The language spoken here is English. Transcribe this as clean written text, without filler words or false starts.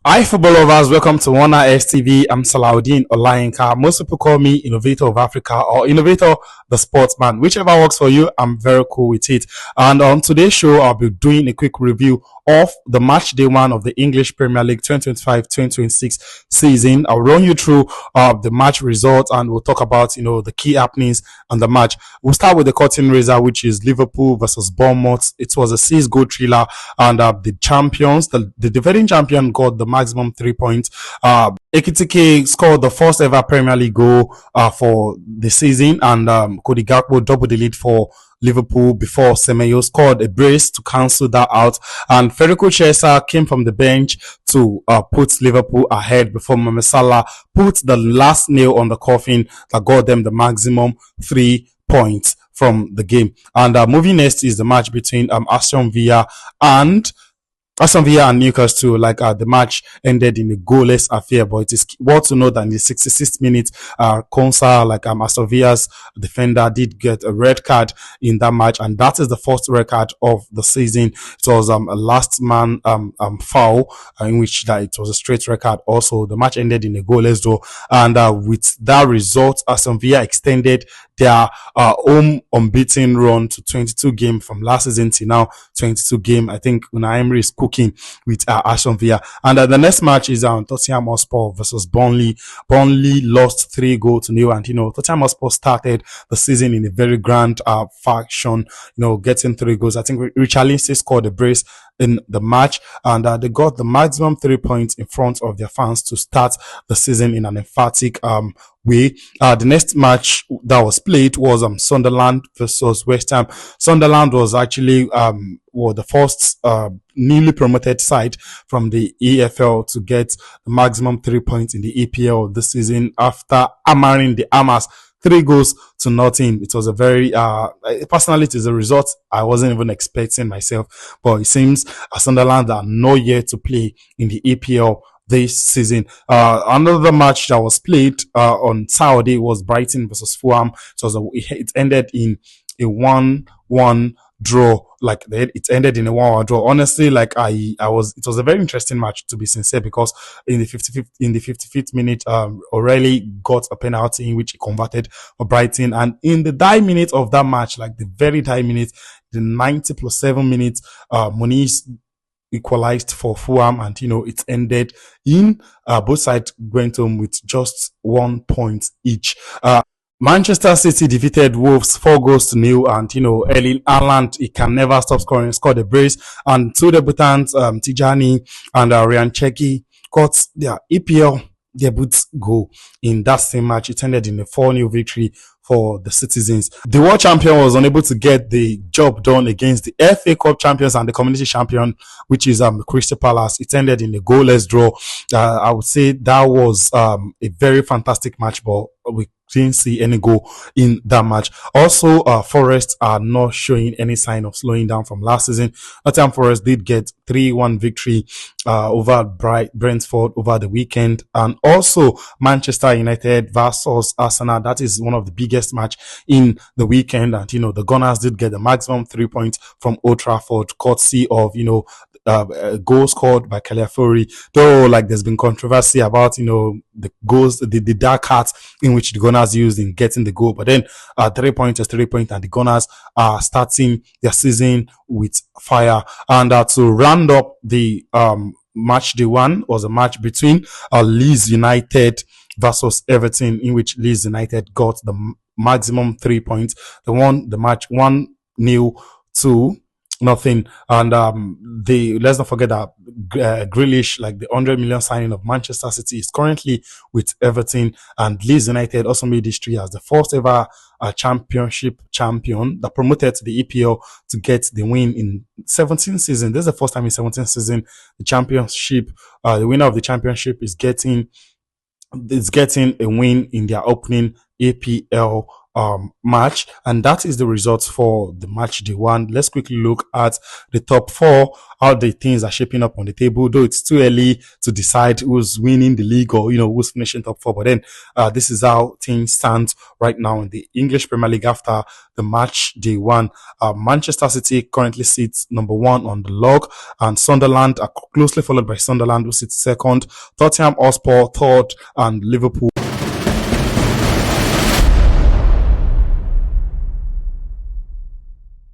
Hi, football lovers. Welcome to oneistv. I'm Salaudeen Olayinka. Most people call me Innovator of Africa or Innovator the Sportsman. Whichever works for you, I'm very cool with it. And on today's show, I'll be doing a quick review of the match day one of the English Premier League 2025-2026 season. I'll run you through the match results and we'll talk about the key happenings on the match. We'll start with the curtain raiser, which is Liverpool versus Bournemouth. It was a 6-goal thriller, and the champions, the defending champion, got the maximum 3 points. Ekitike scored the first ever Premier League goal for the season, and Cody Gakpo doubled the lead for Liverpool before Semenyo scored a brace to cancel that out, and Federico Chiesa came from the bench to put Liverpool ahead before Mohamed Salah put the last nail on the coffin that got them the maximum 3 points from the game. And moving next is the match between Aston Villa and Newcastle. The match ended in a goalless affair, but it is worth to note that in the 66th minute, Konsa, Aston Villa's defender, did get a red card in that match, and that is the first red card of the season. It was a last man foul, in which it was a straight red card. Also, the match ended in a goalless draw, and with that result, Aston Villa extended their home unbeaten run to 22 games from last season to now 22 games. I think Unai Emery is cooking with Aston Villa. And the next match is Tottenham Hotspur versus Burnley. Burnley lost 3-0, and Tottenham Hotspur started the season in a very grand fashion, getting 3 goals. I think Richarlison scored a brace in the match, and they got the maximum 3 points in front of their fans to start the season in an emphatic way. The next match that was played was Sunderland versus West Ham. Sunderland was actually the first newly promoted side from the EFL to get the maximum 3 points in the EPL this season after hammering the Hammers 3-0. It was a very personally, it is a result I wasn't even expecting myself, but it seems Sunderland are not yet to play in the EPL this season. Another match that was played on Saturday was Brighton versus Fulham. It ended in a 1-1 draw. It ended in a 1-1 draw. Honestly, it was a very interesting match, to be sincere, because in the 55th minute, O'Reilly got a penalty in which he converted for Brighton, and in the die minute of that match, the very die minute, the 90 plus 7 minutes, Moniz equalized for Fulham, and it ended in both sides going home with just 1 point each. Manchester City defeated Wolves 4-0, and Erling Haaland, he can never stop scoring, scored a brace, and two debutants, Tijani and Ryan Cherki, got their EPL debuts goal in that same match. It ended in a 4-0 victory for the citizens. The world champion was unable to get the job done against the FA Cup champions and the community champion, which is Crystal Palace. It ended in a goalless draw. I would say that was a very fantastic match, but we didn't see any goal in that match. Also, Forest are not showing any sign of slowing down from last season. Nottingham Forest did get 3-1 victory over Brentford over the weekend, and also Manchester United versus Arsenal. That is one of the biggest match in the weekend, and the Gunners did get the maximum 3 points from Old Trafford, courtesy of a goal scored by Calafiori. Though there's been controversy about the goals, the dark arts in which the Gunners used in getting the goal, but then 3 points is 3 points, and the Gunners are starting their season with fire. And to round up the match day one was a match between Leeds United versus Everton, in which Leeds United got the maximum 3 points. They won the match 1-0 to nothing, and let's not forget that Grealish, the 100 million signing of Manchester City, is currently with Everton, and Leeds United also made history as the first ever championship champion that promoted to the EPL to get the win in 17 season. This is the first time in 17 season the winner of the championship is getting a win in their opening EPL match, and that is the results for the match day one. Let's quickly look at the top four, how the things are shaping up on the table, though it's too early to decide who's winning the league or who's finishing top four. But then this is how things stand right now in the English Premier League after the match day one. Manchester City currently sits number one on the log, and Sunderland are closely followed by Sunderland, who sits second, Tottenham Hotspur third, and Liverpool